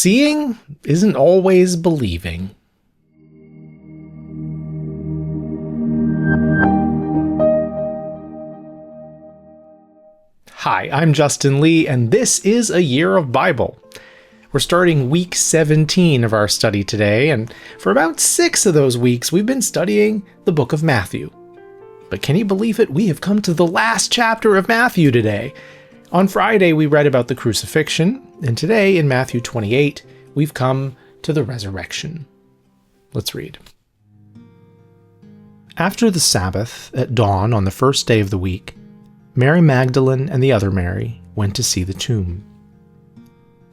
Seeing isn't always believing. Hi, I'm Justin Lee, and this is A Year of Bible. We're starting week 17 of our study today, and for about 6 of those weeks, we've been studying the book of Matthew. But can you believe it? We have come to the last chapter of Matthew today. On Friday, we read about the crucifixion, and today, in Matthew 28, we've come to the resurrection. Let's read. After the Sabbath, at dawn on the first day of the week, Mary Magdalene and the other Mary went to see the tomb.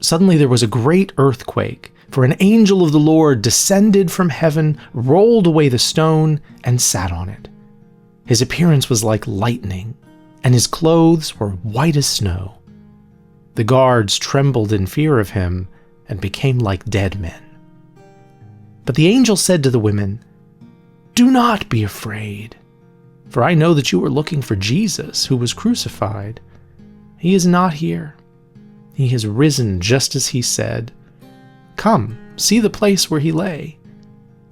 Suddenly there was a great earthquake, for an angel of the Lord descended from heaven, rolled away the stone, and sat on it. His appearance was like lightning, and his clothes were white as snow. The guards trembled in fear of him and became like dead men. But the angel said to the women, "Do not be afraid, for I know that you are looking for Jesus, who was crucified. He is not here. He has risen just as he said. Come, see the place where he lay.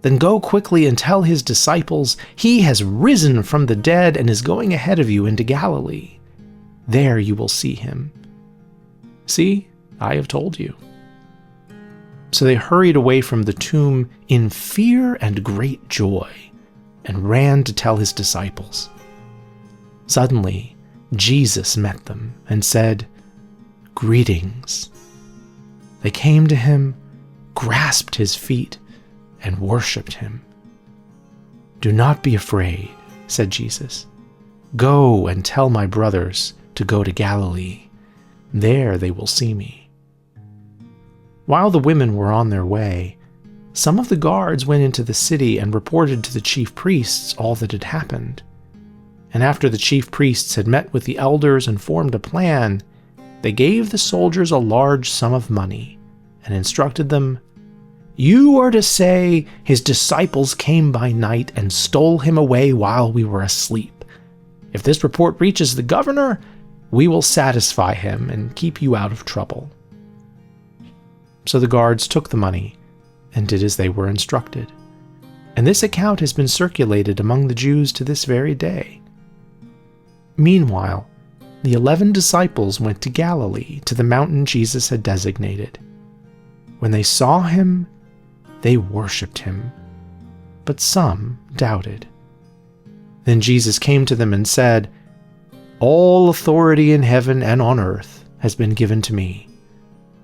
Then go quickly and tell his disciples, he has risen from the dead and is going ahead of you into Galilee. There you will see him. See, I have told you." So they hurried away from the tomb in fear and great joy, and ran to tell his disciples. Suddenly, Jesus met them and said, "Greetings." They came to him, grasped his feet, and worshipped him. "Do not be afraid," said Jesus. "Go and tell my brothers to go to Galilee. There they will see me." While the women were on their way, some of the guards went into the city and reported to the chief priests all that had happened. And after the chief priests had met with the elders and formed a plan, they gave the soldiers a large sum of money and instructed them, "You are to say, his disciples came by night and stole him away while we were asleep. If this report reaches the governor, we will satisfy him and keep you out of trouble." So the guards took the money and did as they were instructed. And this account has been circulated among the Jews to this very day. Meanwhile, the 11 disciples went to Galilee, to the mountain Jesus had designated. When they saw him, they worshipped him, but some doubted. Then Jesus came to them and said, "All authority in heaven and on earth has been given to me.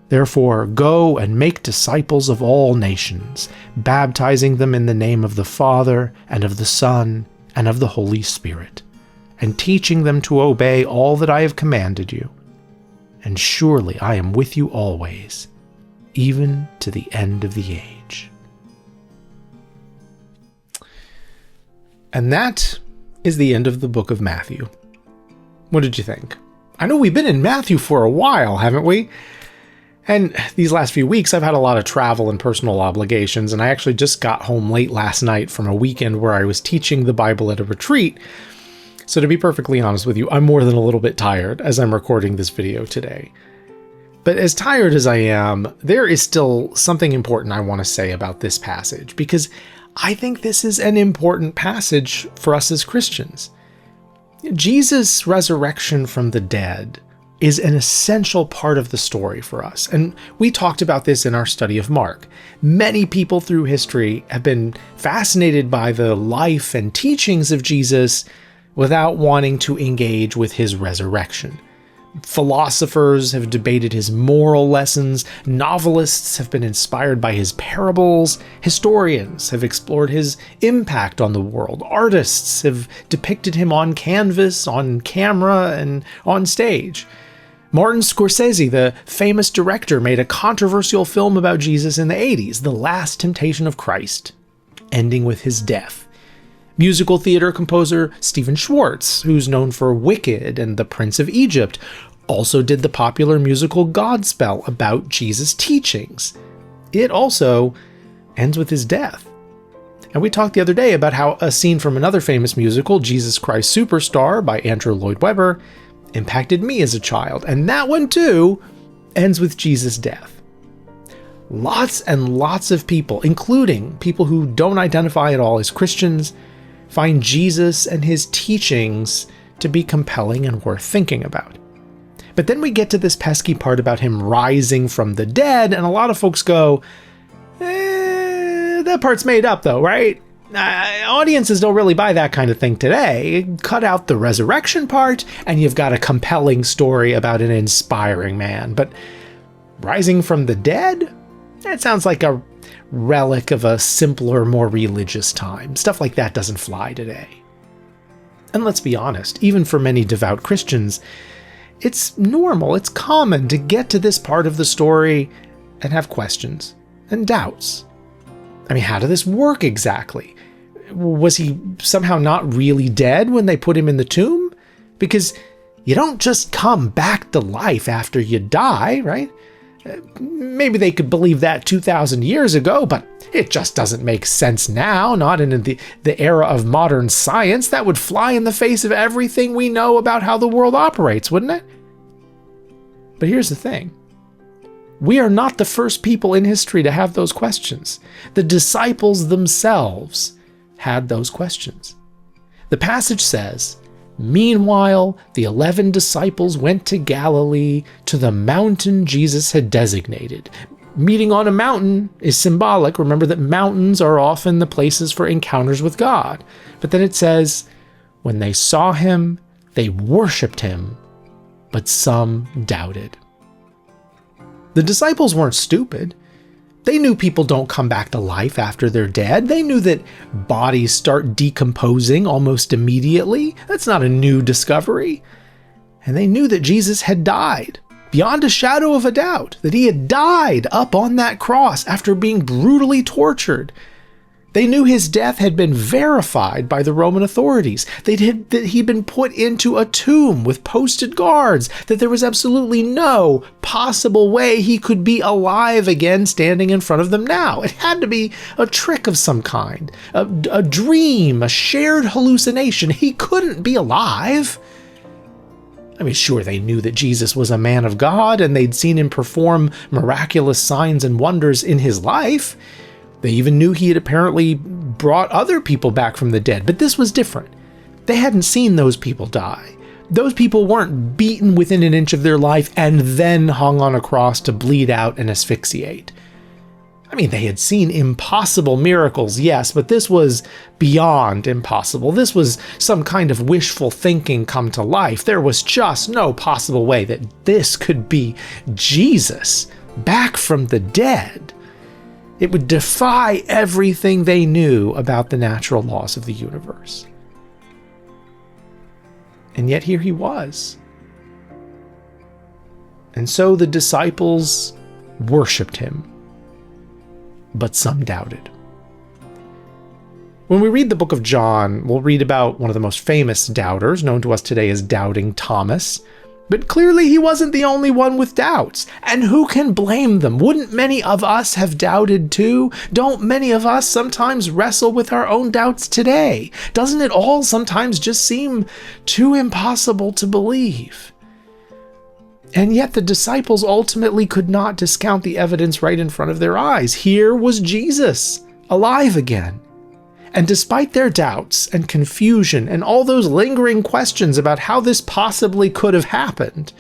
Therefore, go and make disciples of all nations, baptizing them in the name of the Father, and of the Son, and of the Holy Spirit, and teaching them to obey all that I have commanded you. And surely I am with you always, even to the end of the age." And that is the end of the book of Matthew. What did you think? I know we've been in Matthew for a while, haven't we? And these last few weeks, I've had a lot of travel and personal obligations, and I actually just got home late last night from a weekend where I was teaching the Bible at a retreat. So to be perfectly honest with you, I'm more than a little bit tired as I'm recording this video today. But as tired as I am, there is still something important I want to say about this passage, because I think this is an important passage for us as Christians. Jesus' resurrection from the dead is an essential part of the story for us, and we talked about this in our study of Mark. Many people through history have been fascinated by the life and teachings of Jesus without wanting to engage with his resurrection. Philosophers have debated his moral lessons, novelists have been inspired by his parables, historians have explored his impact on the world, artists have depicted him on canvas, on camera, and on stage. Martin Scorsese, the famous director, made a controversial film about Jesus in the 80s, The Last Temptation of Christ, ending with his death. Musical theater composer Stephen Schwartz, who's known for Wicked and The Prince of Egypt, also did the popular musical Godspell about Jesus' teachings. It also ends with his death. And we talked the other day about how a scene from another famous musical, Jesus Christ Superstar by Andrew Lloyd Webber, impacted me as a child, and that one too ends with Jesus' death. Lots and lots of people, including people who don't identify at all as Christians, find Jesus and his teachings to be compelling and worth thinking about. But then we get to this pesky part about him rising from the dead, and a lot of folks go, that part's made up though, right? Audiences don't really buy that kind of thing today. Cut out the resurrection part, and you've got a compelling story about an inspiring man. But rising from the dead? That sounds like a relic of a simpler, more religious time. Stuff like that doesn't fly today. And let's be honest, even for many devout Christians, it's normal, it's common to get to this part of the story and have questions and doubts. I mean, how did this work exactly? Was he somehow not really dead when they put him in the tomb? Because you don't just come back to life after you die, right? Maybe they could believe that 2,000 years ago, but it just doesn't make sense now, not in the era of modern science. That would fly in the face of everything we know about how the world operates, wouldn't it? But here's the thing. We are not the first people in history to have those questions. The disciples themselves had those questions. The passage says, "Meanwhile, the 11 disciples went to Galilee, to the mountain Jesus had designated." Meeting on a mountain is symbolic. Remember that mountains are often the places for encounters with God. But then it says, when they saw him, they worshiped him, but some doubted. The disciples weren't stupid. They knew people don't come back to life after they're dead. They knew that bodies start decomposing almost immediately. That's not a new discovery. And they knew that Jesus had died, beyond a shadow of a doubt, that he had died up on that cross after being brutally tortured. They knew his death had been verified by the Roman authorities, that he'd been put into a tomb with posted guards, that there was absolutely no possible way he could be alive again standing in front of them now. It had to be a trick of some kind, a dream, a shared hallucination. He couldn't be alive. I mean, sure, they knew that Jesus was a man of God, and they'd seen him perform miraculous signs and wonders in his life. They even knew he had apparently brought other people back from the dead, but this was different. They hadn't seen those people die. Those people weren't beaten within an inch of their life and then hung on a cross to bleed out and asphyxiate. I mean, they had seen impossible miracles, yes, but this was beyond impossible. This was some kind of wishful thinking come to life. There was just no possible way that this could be Jesus back from the dead. It would defy everything they knew about the natural laws of the universe. And yet here he was. And so the disciples worshipped him, but some doubted. When we read the book of John, we'll read about one of the most famous doubters, known to us today as Doubting Thomas. But clearly he wasn't the only one with doubts. And who can blame them? Wouldn't many of us have doubted too? Don't many of us sometimes wrestle with our own doubts today? Doesn't it all sometimes just seem too impossible to believe? And yet the disciples ultimately could not discount the evidence right in front of their eyes. Here was Jesus, alive again. And despite their doubts and confusion and all those lingering questions about how this possibly could have happened,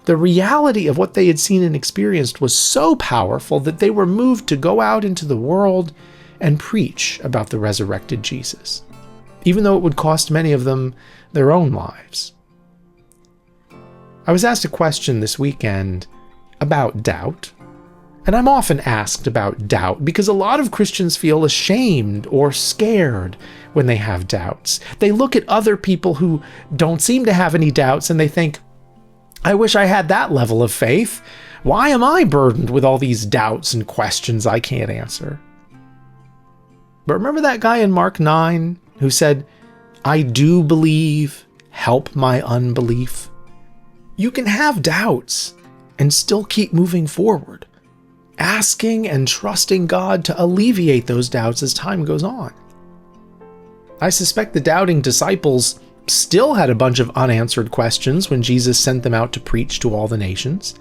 the reality of what they had seen and experienced was so powerful that they were moved to go out into the world and preach about the resurrected Jesus, even though it would cost many of them their own lives. I was asked a question this weekend about doubt. And I'm often asked about doubt because a lot of Christians feel ashamed or scared when they have doubts. They look at other people who don't seem to have any doubts and they think, I wish I had that level of faith. Why am I burdened with all these doubts and questions I can't answer? But remember that guy in Mark 9 who said, I do believe, help my unbelief? You can have doubts and still keep moving forward, asking and trusting God to alleviate those doubts as time goes on. I suspect the doubting disciples still had a bunch of unanswered questions when Jesus sent them out to preach to all the nations.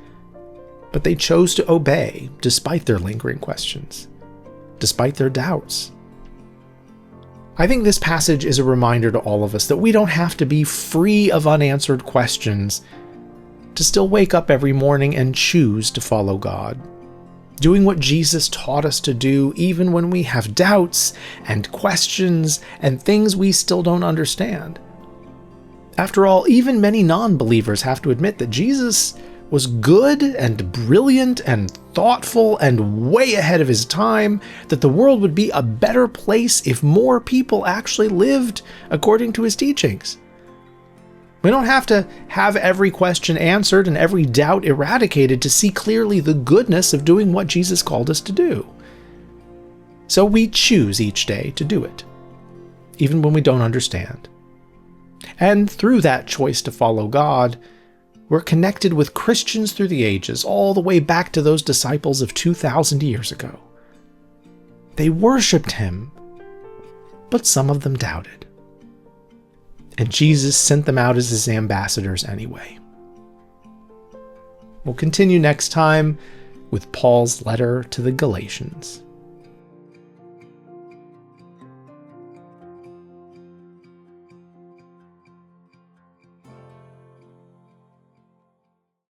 but they chose to obey despite their lingering questions, despite their doubts. I think this passage is a reminder to all of us that we don't have to be free of unanswered questions to still wake up every morning and choose to follow God, doing what Jesus taught us to do even when we have doubts and questions and things we still don't understand. After all, even many non-believers have to admit that Jesus was good and brilliant and thoughtful and way ahead of his time, that the world would be a better place if more people actually lived according to his teachings. We don't have to have every question answered and every doubt eradicated to see clearly the goodness of doing what Jesus called us to do. So we choose each day to do it, even when we don't understand. And through that choice to follow God, we're connected with Christians through the ages, all the way back to those disciples of 2,000 years ago. They worshipped him, but some of them doubted. And Jesus sent them out as his ambassadors anyway. We'll continue next time with Paul's letter to the Galatians.